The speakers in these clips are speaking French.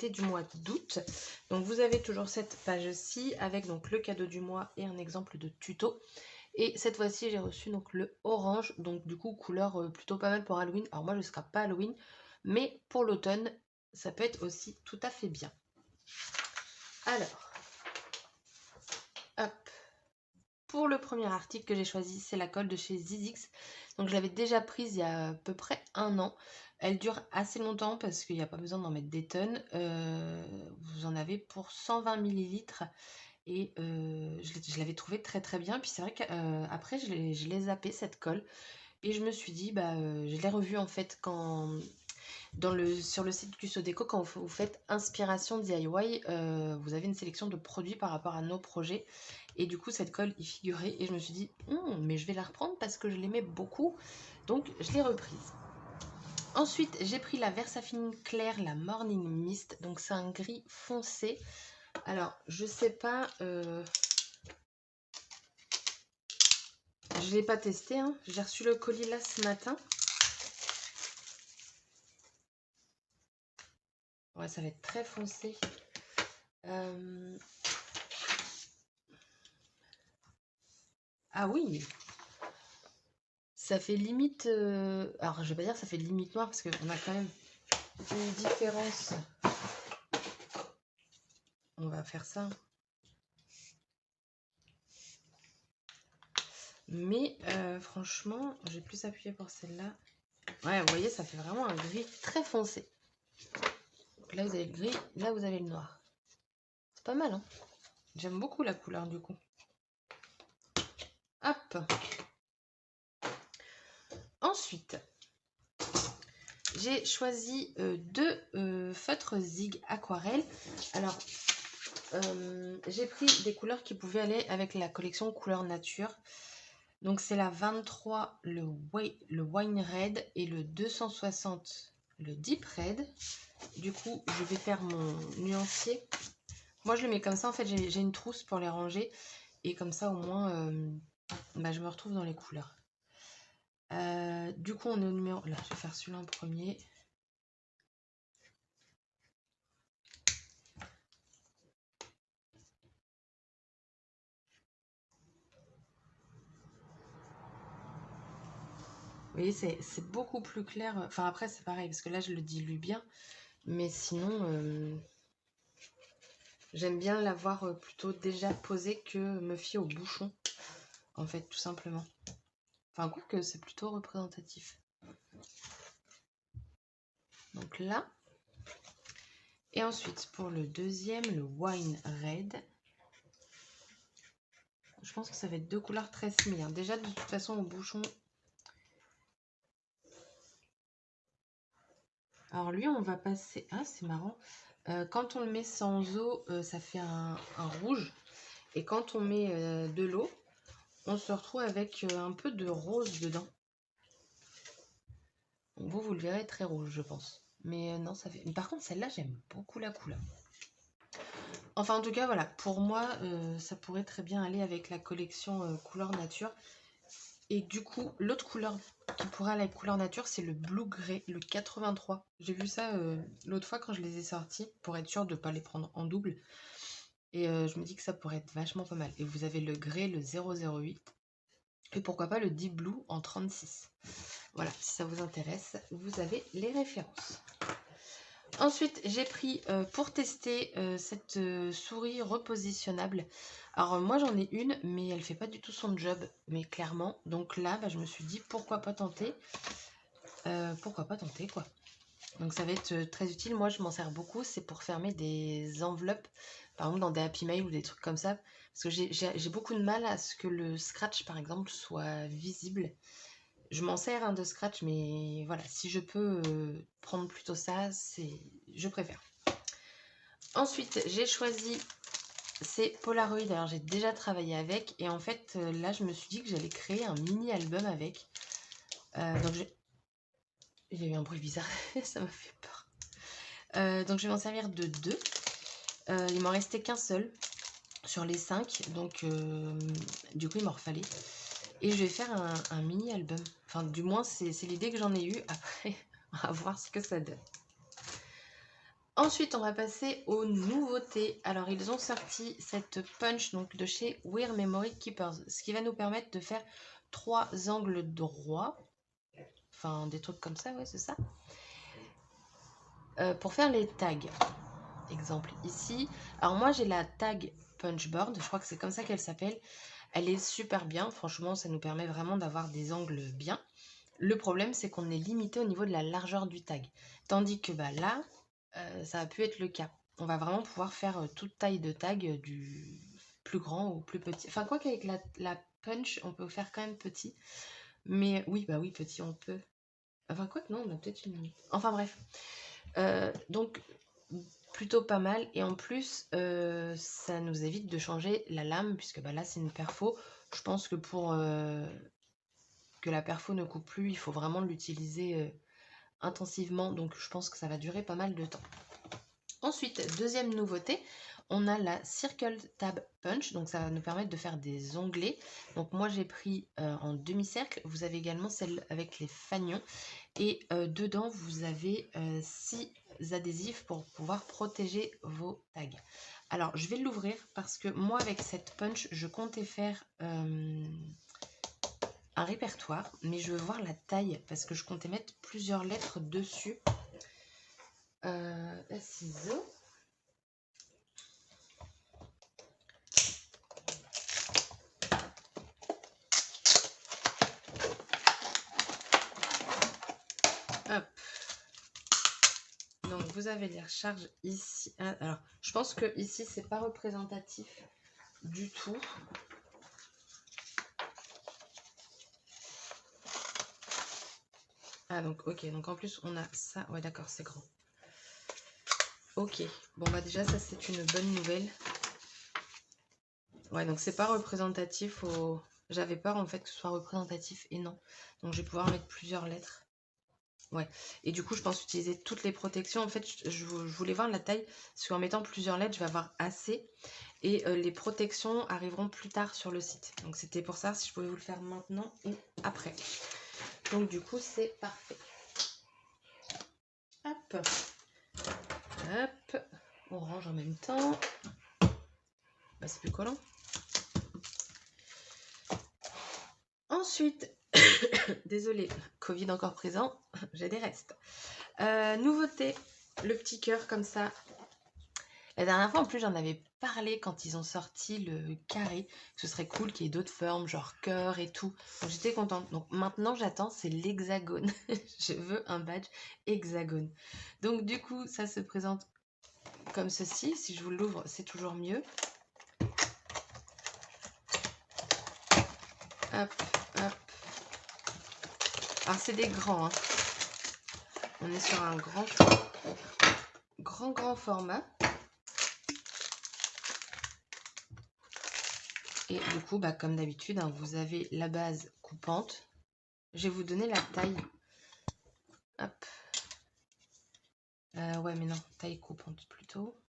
c'était du mois d'août. Donc vous avez toujours cette page-ci avec donc le cadeau du mois et un exemple de tuto. Et cette fois-ci, j'ai reçu donc le orange, donc du coup couleur plutôt pas mal pour Halloween. Alors moi, je ne serai pas Halloween, mais pour l'automne, ça peut être aussi tout à fait bien. Alors, hop. Pour le premier article que j'ai choisi, c'est la colle de chez Zizix. Donc je l'avais déjà prise il y a à peu près 1 an. Elle dure assez longtemps parce qu'il n'y a pas besoin d'en mettre des tonnes. Vous en avez pour 120 ml. Et je l'avais trouvé très très bien. Puis c'est vrai qu'après je l'ai zappé cette colle. Et je me suis dit, je l'ai revue en fait sur le site Cusso Déco, quand vous faites inspiration DIY, vous avez une sélection de produits par rapport à nos projets. Et du coup, cette colle y figurait. Et je me suis dit, mais je vais la reprendre parce que je l'aimais beaucoup. Donc, je l'ai reprise. Ensuite, j'ai pris la Versafine Claire, la Morning Mist. Donc, c'est un gris foncé. Alors, je sais pas... je l'ai pas testé. Hein. J'ai reçu le colis là ce matin. Ouais, ça va être très foncé. Ah oui, ça fait limite... alors, je vais pas dire que ça fait limite noir parce qu'on a quand même une différence. On va faire ça. Mais franchement, j'ai plus appuyé pour celle-là. Ouais, vous voyez, ça fait vraiment un gris très foncé. Donc là, vous avez le gris, là, vous avez le noir. C'est pas mal, hein? J'aime beaucoup la couleur, du coup. Hop. Ensuite, j'ai choisi deux feutres Zig aquarelle. Alors, j'ai pris des couleurs qui pouvaient aller avec la collection couleur nature. Donc c'est la 23, le Wine Red, et le 260, le Deep Red. Du coup, je vais faire mon nuancier. Moi, je le mets comme ça. En fait, j'ai une trousse pour les ranger. Et comme ça, au moins, je me retrouve dans les couleurs. Du coup, on est au numéro... Là, je vais faire celui-là en premier. Vous voyez, c'est beaucoup plus clair. Enfin, après, c'est pareil, parce que là, je le dilue bien. Mais sinon, j'aime bien l'avoir plutôt déjà posé que me fier au bouchon. En fait, tout simplement. Enfin, quoique c'est plutôt représentatif. Donc là. Et ensuite, pour le deuxième, le Wine Red. Je pense que ça va être deux couleurs très similaires. Déjà, de toute façon, au bouchon... Alors lui, on va passer... Ah, c'est marrant. Quand on le met sans eau, ça fait un rouge. Et quand on met de l'eau, on se retrouve avec un peu de rose dedans. Donc vous le verrez très rouge, je pense. Mais non, ça fait... Par contre, celle-là, j'aime beaucoup la couleur. Enfin, en tout cas, voilà. Pour moi, ça pourrait très bien aller avec la collection couleur nature. Et du coup, l'autre couleur qui pourrait aller avec couleur nature, c'est le Blue Grey, le 83. J'ai vu ça l'autre fois quand je les ai sortis, pour être sûre de ne pas les prendre en double. Et je me dis que ça pourrait être vachement pas mal. Et vous avez le Grey, le 008. Et pourquoi pas le Deep Blue en 36. Voilà, si ça vous intéresse, vous avez les références. Ensuite, j'ai pris pour tester cette souris repositionnable. Alors moi j'en ai une, mais elle fait pas du tout son job, mais clairement. Donc là, je me suis dit pourquoi pas tenter. Pourquoi pas tenter quoi. Donc ça va être très utile. Moi je m'en sers beaucoup, c'est pour fermer des enveloppes, par exemple dans des Happy Mail ou des trucs comme ça. Parce que j'ai beaucoup de mal à ce que le scratch par exemple soit visible. Je m'en sers de scratch, mais voilà, si je peux prendre plutôt ça, je préfère. Ensuite, j'ai choisi ces Polaroid. Alors, j'ai déjà travaillé avec. Et en fait, là, je me suis dit que j'allais créer un mini-album avec. Donc, il y a eu un bruit bizarre. Ça m'a fait peur. Donc, je vais m'en servir de 2. Il m'en restait qu'un seul sur les 5. Donc, du coup, il m'en refallait. Et je vais faire un mini-album. Enfin, du moins, c'est l'idée que j'en ai eue. Après, on va voir ce que ça donne. Ensuite, on va passer aux nouveautés. Alors, ils ont sorti cette punch donc, de chez Wear Memory Keepers, ce qui va nous permettre de faire 3 angles droits. Enfin, des trucs comme ça, ouais, c'est ça. Pour faire les tags. Exemple ici. Alors, moi, j'ai la tag punchboard. Je crois que c'est comme ça qu'elle s'appelle. Elle est super bien. Franchement, ça nous permet vraiment d'avoir des angles bien. Le problème, c'est qu'on est limité au niveau de la largeur du tag. Tandis que bah, là, ça a pu être le cas. On va vraiment pouvoir faire toute taille de tag, du plus grand au plus petit. Enfin, quoi qu'avec la punch, on peut faire quand même petit. Mais oui, bah oui, petit, on peut. Enfin, quoi que non, on a peut-être une limite. Enfin, bref. Donc, plutôt pas mal. Et en plus, ça nous évite de changer la lame, puisque bah, là, c'est une perfo. Je pense que pour que la perfo ne coupe plus, il faut vraiment l'utiliser intensivement. Donc, je pense que ça va durer pas mal de temps. Ensuite, deuxième nouveauté, on a la Circle Tab Punch, donc ça va nous permettre de faire des onglets. Donc moi j'ai pris en demi-cercle, vous avez également celle avec les fanions et dedans vous avez 6 adhésifs pour pouvoir protéger vos tags. Alors je vais l'ouvrir parce que moi avec cette punch je comptais faire un répertoire, mais je veux voir la taille parce que je comptais mettre plusieurs lettres dessus. Un ciseau. Hop. Donc vous avez les recharges ici. Alors, je pense que ici c'est pas représentatif du tout. Ah donc ok, donc en plus on a ça. Ouais d'accord, c'est grand. Ok, bon bah déjà ça c'est une bonne nouvelle. Ouais, donc c'est pas représentatif au... J'avais peur en fait que ce soit représentatif et non. Donc je vais pouvoir mettre plusieurs lettres. Ouais, et du coup je pense utiliser toutes les protections. En fait je voulais voir la taille, parce qu'en mettant plusieurs lettres je vais avoir assez. Et les protections arriveront plus tard sur le site. Donc c'était pour ça si je pouvais vous le faire maintenant ou après. Donc du coup c'est parfait. Hop. Hop. On range en même temps. Bah, c'est plus collant. Ensuite, désolée, Covid encore présent, j'ai des restes. Nouveauté, le petit cœur comme ça. La dernière fois, en plus, j'en avais parlé quand ils ont sorti le carré. Ce serait cool qu'il y ait d'autres formes, genre cœur et tout. Donc j'étais contente. Donc maintenant, j'attends, c'est l'hexagone. Je veux un badge hexagone. Donc du coup, ça se présente comme ceci. Si je vous l'ouvre, c'est toujours mieux. Hop, hop. Alors c'est des grands. Hein. On est sur un grand format. Et du coup, bah, comme d'habitude, hein, vous avez la base coupante. Je vais vous donner la taille. Hop. Ouais, mais non, taille coupante plutôt.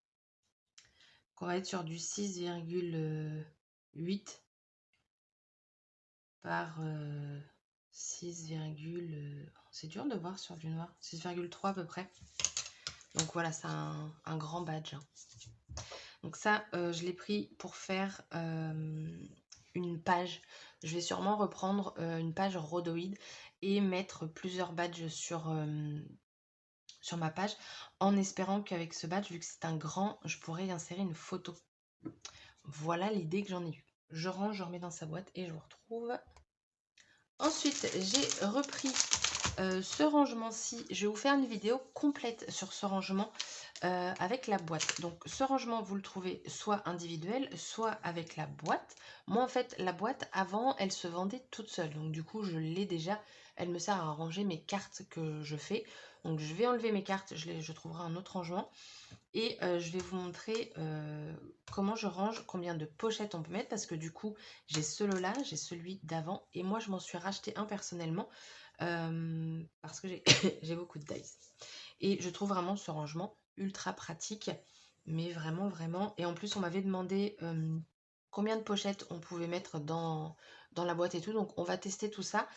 On va être sur du 6,8 par 6, c'est dur de voir sur du noir. 6,3 à peu près. Donc voilà, c'est un grand badge. Hein. Donc ça, je l'ai pris pour faire une page. Je vais sûrement reprendre une page rhodoïde et mettre plusieurs badges sur ma page, en espérant qu'avec ce badge, vu que c'est un grand, je pourrais y insérer une photo. Voilà l'idée que j'en ai eue. Je range, je remets dans sa boîte et je vous retrouve. Ensuite, j'ai repris ce rangement-ci. Je vais vous faire une vidéo complète sur ce rangement avec la boîte. Donc ce rangement, vous le trouvez soit individuel, soit avec la boîte. Moi, en fait, la boîte, avant, elle se vendait toute seule. Donc du coup, je l'ai déjà. Elle me sert à ranger mes cartes que je fais. Donc je vais enlever mes cartes, je trouverai un autre rangement. Et je vais vous montrer comment je range, combien de pochettes on peut mettre. Parce que du coup, j'ai celui-là, j'ai celui d'avant. Et moi, je m'en suis racheté un personnellement. Parce que j'ai beaucoup de dice. Et je trouve vraiment ce rangement ultra pratique. Mais vraiment, vraiment. Et en plus, on m'avait demandé combien de pochettes on pouvait mettre dans la boîte et tout. Donc, on va tester tout ça.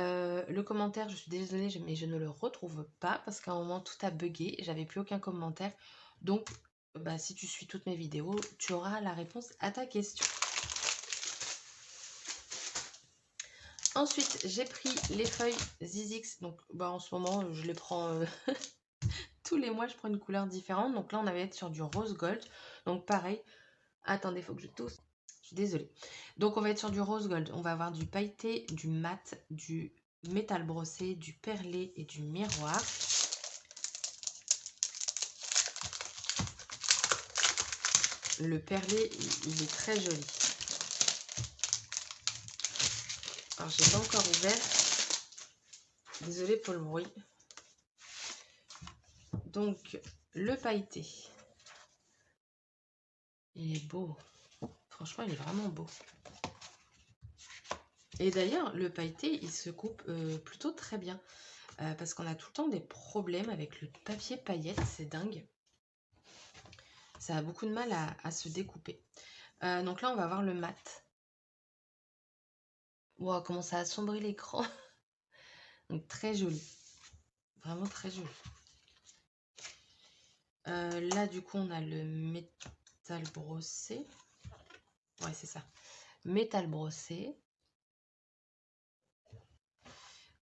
Le commentaire, je suis désolée, mais je ne le retrouve pas parce qu'à un moment, tout a bugué. J'avais plus aucun commentaire. Donc, bah, si tu suis toutes mes vidéos, tu auras la réponse à ta question. Ensuite, j'ai pris les feuilles Zizix. Donc, bah, en ce moment, je les prends tous les mois. Je prends une couleur différente. Donc là, on va être sur du rose gold. Donc, pareil. Attendez, il faut que je tousse. Je suis désolée. Donc, on va être sur du rose gold. On va avoir du pailleté, du mat, du métal brossé, du perlé et du miroir. Le perlé, il est très joli. Alors, je n'ai pas encore ouvert. Désolée pour le bruit. Donc, le pailleté. Il est beau. Franchement, il est vraiment beau. Et d'ailleurs, le pailleté, il se coupe plutôt très bien. Parce qu'on a tout le temps des problèmes avec le papier paillette. C'est dingue. Ça a beaucoup de mal à se découper. Donc là, on va avoir le mat. Wow, comment ça assombrit l'écran. Donc, très joli. Vraiment très joli. Là, du coup, on a le métal brossé. Ouais, c'est ça. Métal brossé.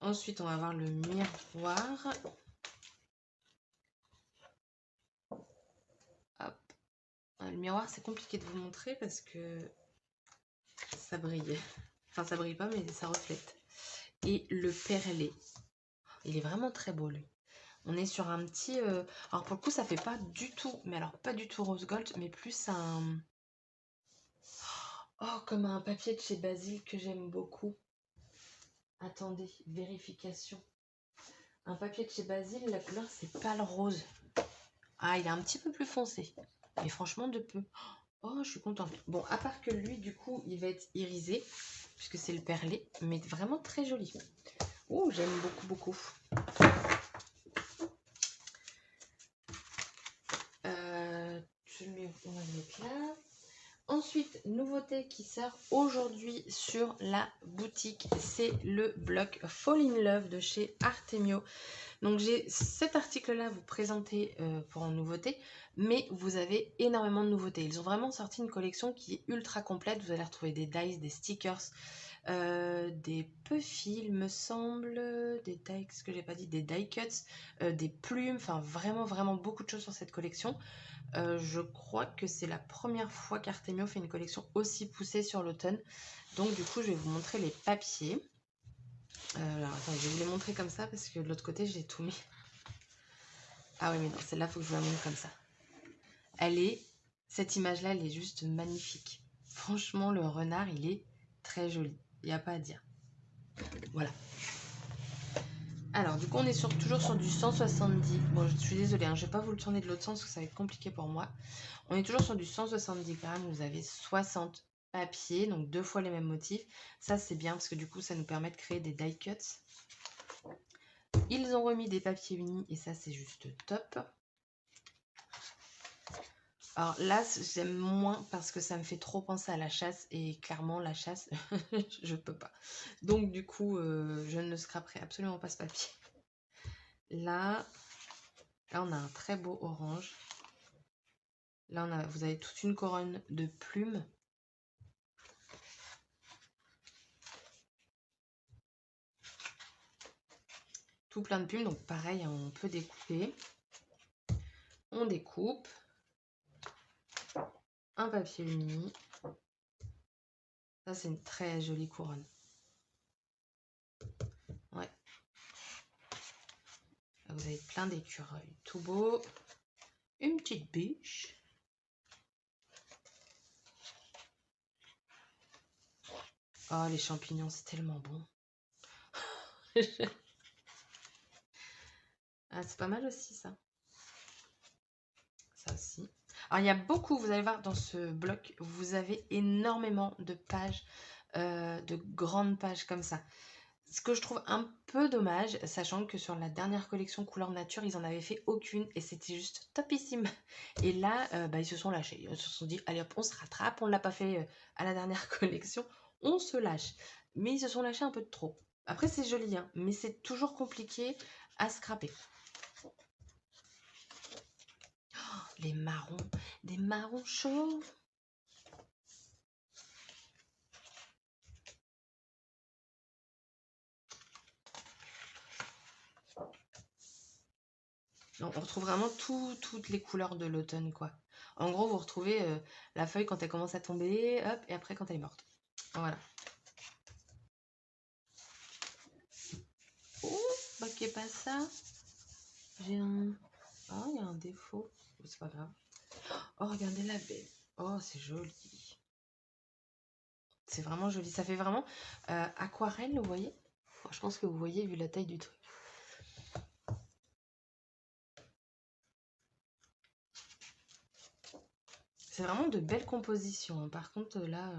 Ensuite, on va avoir le miroir. Hop. Le miroir, c'est compliqué de vous montrer parce que ça brille. Enfin, ça brille pas, mais ça reflète. Et le perlé. Il est vraiment très beau, lui. On est sur un petit... Alors, pour le coup, ça fait pas du tout... Mais alors, pas du tout rose gold, mais plus un... Oh, comme un papier de chez Basile que j'aime beaucoup. Attendez, vérification. Un papier de chez Basile, la couleur, c'est pas le rose. Ah, il est un petit peu plus foncé. Mais franchement, de peu. Oh, je suis contente. Bon, à part que lui, du coup, il va être irisé, puisque c'est le perlé, mais vraiment très joli. Oh, j'aime beaucoup, beaucoup. On va le mettre là. Ensuite, nouveauté qui sort aujourd'hui sur la boutique, c'est le bloc Fall in Love de chez Artemio. Donc j'ai cet article-là à vous présenter pour en nouveauté, mais vous avez énormément de nouveautés. Ils ont vraiment sorti une collection qui est ultra complète. Vous allez retrouver des dies, des stickers, des puffy, il me semble, des dies, ce que j'ai pas dit, des die cuts, des plumes, enfin vraiment vraiment beaucoup de choses sur cette collection. Je crois que c'est la première fois qu'Artemio fait une collection aussi poussée sur l'automne. Donc du coup, je vais vous montrer les papiers. Alors attendez, je vais vous les montrer comme ça parce que de l'autre côté, j'ai tout mis. Ah oui, mais non, celle-là, il faut que je vous la montre comme ça. Cette image-là, elle est juste magnifique. Franchement, le renard, il est très joli. Il n'y a pas à dire. Voilà. Alors, du coup, on est toujours sur du 170. Bon, je suis désolée, hein, je ne vais pas vous le tourner de l'autre sens parce que ça va être compliqué pour moi. On est toujours sur du 170 grammes. Vous avez 60 papiers, donc 2 fois les mêmes motifs. Ça, c'est bien parce que du coup, ça nous permet de créer des die cuts. Ils ont remis des papiers unis et ça, c'est juste top. Alors là, j'aime moins parce que ça me fait trop penser à la chasse et clairement, la chasse, je peux pas. Donc du coup, je ne scraperai absolument pas ce papier. Là, on a un très beau orange. Là, vous avez toute une couronne de plumes. Tout plein de plumes, donc pareil, on peut découper. On découpe. Un papier uni. Ça, c'est une très jolie couronne. Ouais. Là, vous avez plein d'écureuils. Tout beau. Une petite biche. Oh, les champignons, c'est tellement bon. Ah, c'est pas mal aussi, ça. Ça aussi. Alors, il y a beaucoup, vous allez voir, dans ce bloc, vous avez énormément de pages, de grandes pages comme ça. Ce que je trouve un peu dommage, sachant que sur la dernière collection Couleur Nature, ils en avaient fait aucune et c'était juste topissime. Et là, ils se sont lâchés. Ils se sont dit, allez hop, on se rattrape, on ne l'a pas fait à la dernière collection, on se lâche. Mais ils se sont lâchés un peu de trop. Après, c'est joli, hein, mais c'est toujours compliqué à scraper. Oh, les marrons, des marrons chauds. On retrouve vraiment toutes les couleurs de l'automne, quoi. En gros, vous retrouvez la feuille quand elle commence à tomber, hop, et après quand elle est morte. Voilà. Oh, bah qu'est pas ça. J'ai un... Oh, il y a un défaut. C'est pas grave. Oh, regardez la belle. Oh, c'est joli. C'est vraiment joli. Ça fait vraiment aquarelle, vous voyez? Je pense que vous voyez vu la taille du truc. C'est vraiment de belles compositions, hein. Par contre, là...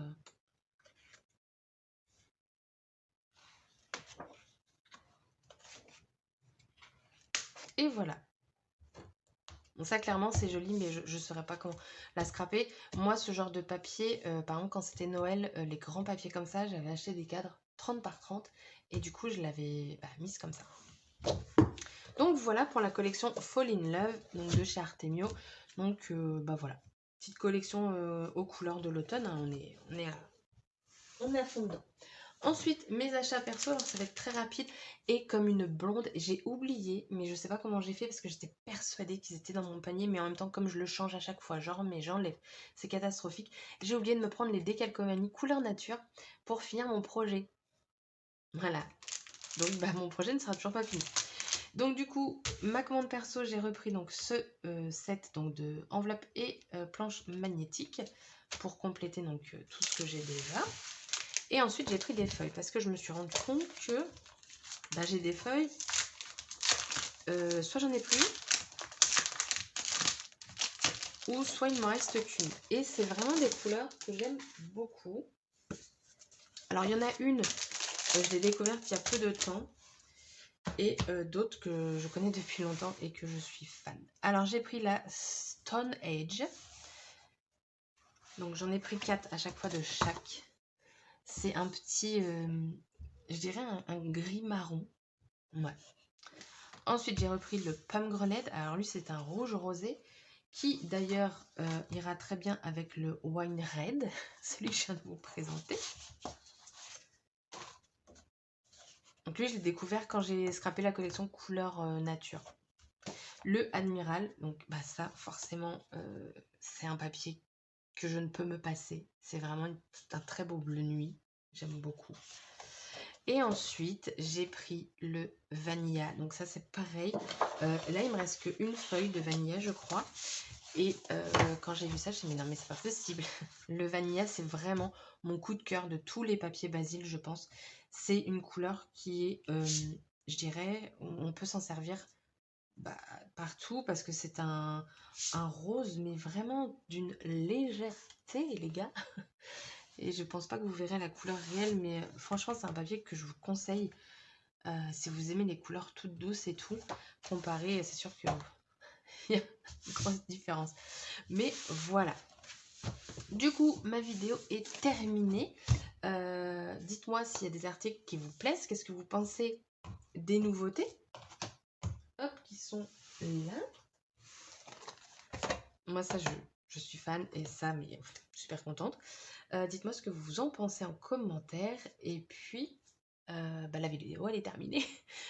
Et voilà. Bon, ça, clairement, c'est joli, mais je ne saurais pas comment la scraper. Moi, ce genre de papier, par exemple, quand c'était Noël, les grands papiers comme ça, j'avais acheté des cadres 30 par 30. Et du coup, je l'avais mise comme ça. Donc, voilà pour la collection Fall in Love, donc de chez Artemio. Donc, voilà. Petite collection aux couleurs de l'automne, hein. On est à fond dedans. Ensuite, mes achats perso, alors ça va être très rapide. Et comme une blonde, j'ai oublié, mais je sais pas comment j'ai fait parce que j'étais persuadée qu'ils étaient dans mon panier. Mais en même temps, comme je le change à chaque fois, genre, mais j'enlève. C'est catastrophique. J'ai oublié de me prendre les décalcomanies couleur nature pour finir mon projet. Voilà. Donc, mon projet ne sera toujours pas fini. Donc, du coup, ma commande perso, j'ai repris donc ce set donc, de enveloppe et planche magnétique pour compléter donc tout ce que j'ai déjà. Et ensuite, j'ai pris des feuilles parce que je me suis rendu compte que j'ai des feuilles, soit j'en ai plus, ou soit il ne m'en reste qu'une. Et c'est vraiment des couleurs que j'aime beaucoup. Alors, il y en a une, je l'ai découverte il y a peu de temps, et d'autres que je connais depuis longtemps et que je suis fan. Alors, j'ai pris la Stone Age. Donc, j'en ai pris 4 à chaque fois de chaque. C'est un petit, je dirais un gris marron. Ouais. Ensuite, j'ai repris le Pomegranate. Alors lui, c'est un rouge rosé qui, d'ailleurs, ira très bien avec le Wine Red, celui que je viens de vous présenter. Donc lui, je l'ai découvert quand j'ai scrappé la collection couleur nature. Le Admiral, donc ça, forcément, c'est un papier que je ne peux me passer. C'est vraiment un très beau bleu nuit. J'aime beaucoup. Et ensuite, j'ai pris le Vanilla. Donc ça, c'est pareil. Là, il me reste qu'une feuille de Vanilla, je crois. Et quand j'ai vu ça, je me suis dit, mais non, mais c'est pas possible. Le Vanilla, c'est vraiment mon coup de cœur de tous les papiers Basil, je pense. C'est une couleur qui est, je dirais, on peut s'en servir partout parce que c'est un rose, mais vraiment d'une légèreté, les gars. Et je pense pas que vous verrez la couleur réelle, mais franchement, c'est un papier que je vous conseille si vous aimez les couleurs toutes douces et tout. Comparé, c'est sûr qu'il y a une grosse différence. Mais voilà. Du coup, ma vidéo est terminée. Dites-moi s'il y a des articles qui vous plaisent. Qu'est-ce que vous pensez des nouveautés qui sont là. Moi, ça, je suis fan et ça, mais super contente. Dites-moi ce que vous en pensez en commentaire. Et puis, la vidéo, elle est terminée.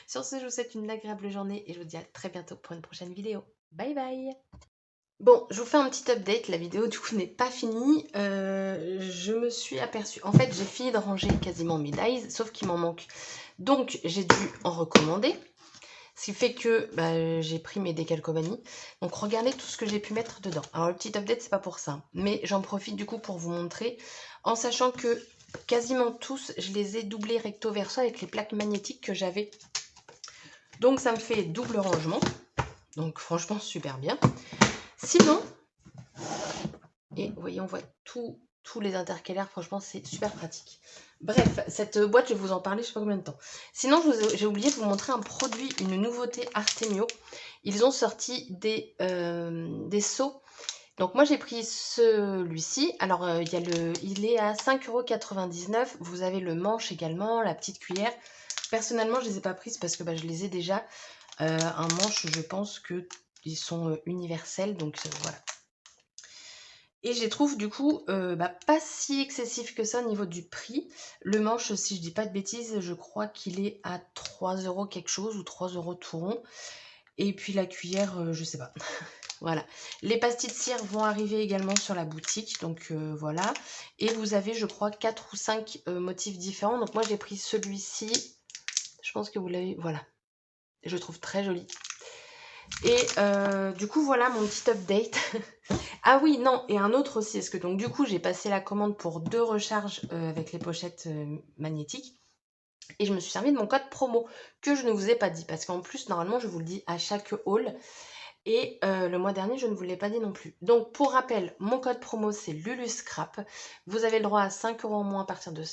Sur ce, je vous souhaite une agréable journée et je vous dis à très bientôt pour une prochaine vidéo. Bye bye. Bon, je vous fais un petit update. La vidéo, du coup, n'est pas finie. Je me suis aperçue... En fait, j'ai fini de ranger quasiment mes dies, sauf qu'il m'en manque. Donc, j'ai dû en recommander. Ce qui fait que j'ai pris mes décalcomanies. Donc regardez tout ce que j'ai pu mettre dedans. Alors le petit update, c'est pas pour ça. Mais j'en profite du coup pour vous montrer. En sachant que quasiment tous, je les ai doublés recto verso avec les plaques magnétiques que j'avais. Donc ça me fait double rangement. Donc franchement, super bien. Sinon, et vous voyez, on voit tous les intercalaires. Franchement, c'est super pratique. Bref, cette boîte, je vais vous en parler, je sais pas combien de temps. Sinon, j'ai oublié de vous montrer un produit, une nouveauté Artemio. Ils ont sorti des seaux. Donc moi, j'ai pris celui-ci. Alors, il est à 5,99 €. Vous avez le manche également, la petite cuillère. Personnellement, je les ai pas prises parce que bah, je les ai déjà. Un manche, je pense qu'ils sont universels, donc voilà. Et je les trouve du coup bah, pas si excessifs que ça au niveau du prix. Le manche, si je dis pas de bêtises, je crois qu'il est à 3 € quelque chose ou 3 € tout rond. Et puis la cuillère, je sais pas. Voilà. Les pastilles de cire vont arriver également sur la boutique. Donc voilà. Et vous avez, je crois, 4 ou 5 motifs différents. Donc moi, j'ai pris celui-ci. Je pense que vous l'avez. Voilà. Je le trouve très joli. Et du coup, voilà mon petit update. Ah oui, non, et un autre aussi. Est-ce que donc du coup, j'ai passé la commande pour 2 recharges avec les pochettes magnétiques. Et je me suis servi de mon code promo que je ne vous ai pas dit. Parce qu'en plus, normalement, je vous le dis à chaque haul. Et le mois dernier, je ne vous l'ai pas dit non plus. Donc, pour rappel, mon code promo, c'est LuluScrap. Vous avez le droit à 5 € en moins à partir de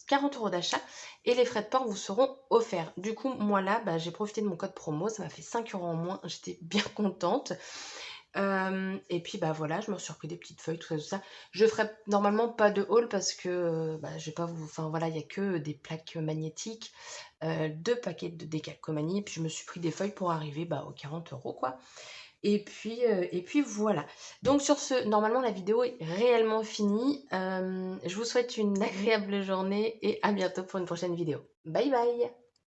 40 € d'achat. Et les frais de port vous seront offerts. Du coup, moi là, bah, j'ai profité de mon code promo. Ça m'a fait 5 € en moins. J'étais bien contente. Et puis, bah voilà, je me suis repris des petites feuilles, tout ça. Je ferai normalement pas de haul parce que bah, je vais pas vous... Enfin, voilà, il n'y a que des plaques magnétiques, 2 paquets de décalcomanie. Puis, je me suis pris des feuilles pour arriver bah, aux 40 € quoi. Et puis voilà. Donc sur ce, normalement la vidéo est réellement finie. Je vous souhaite une agréable journée et à bientôt pour une prochaine vidéo. Bye bye!